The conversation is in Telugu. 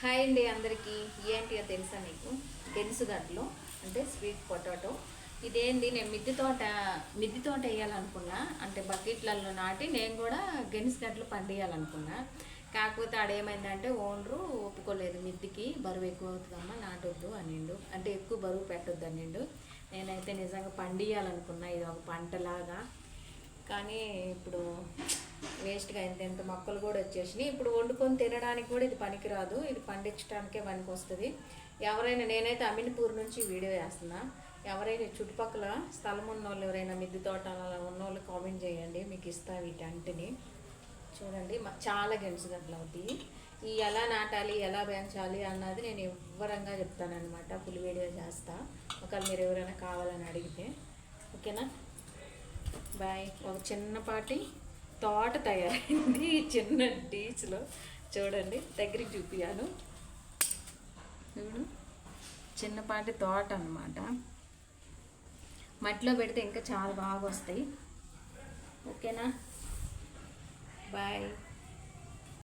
హాయ్ అండి అందరికీ. ఏంటియో తెలుసా మీకు? గెనుసుగడ్డలు అంటే స్వీట్ పొటాటో. ఇదేంది, నేను మిద్ది తోట వేయాలనుకున్నా, అంటే బకెట్లలో నాటి నేను కూడా గెనుసుగడ్డలు పండియాలనుకున్నా. కాకపోతే ఆడేమైందంటే ఓనరు ఒప్పుకోలేదు. మిద్దికి బరువు ఎక్కువ అవుతుందమ్మా, నాటొద్దు అనిండు. అంటే ఎక్కువ బరువు పెట్టొద్దు అనిండు. నేనైతే నిజంగా పండియాలనుకున్నా, ఇది ఒక పంటలాగా. కానీ ఇప్పుడు వేస్ట్గా ఎంత మొక్కలు కూడా వచ్చేసినాయి. ఇప్పుడు వండుకొని తినడానికి కూడా ఇది పనికిరాదు, ఇది పండించడానికే పనికి వస్తుంది. ఎవరైనా, నేనైతే అమీన్పూర్ నుంచి వీడియో వేస్తున్నా, ఎవరైనా చుట్టుపక్కల స్థలం ఉన్నోళ్ళు, ఎవరైనా మిద్దె తోటలలో ఉన్నోళ్ళు కామెంట్ చేయండి, మీకు ఇస్తా వీటంటిని. చూడండి, చాలా గెనుసుగడ్డలు అవుతాయి. ఈ ఎలా నాటాలి, ఎలా పెంచాలి అన్నది నేను వివరంగా చెప్తానమాట. ఫుల్ వీడియో చేస్తా, ఒకవేళ మీరు ఎవరైనా కావాలని అడిగితే. ఓకేనా? బాయ్. ఒక చిన్నపాటి తోట తయారైంది ఈ చిన్న డీచ్లో. చూడండి, దగ్గరికి చూపియాను. చూడు, చిన్నపాటి తోట అన్నమాట. మట్టిలో పెడితే ఇంకా చాలా బాగా వస్తాయి. ఓకేనా? బాయ్.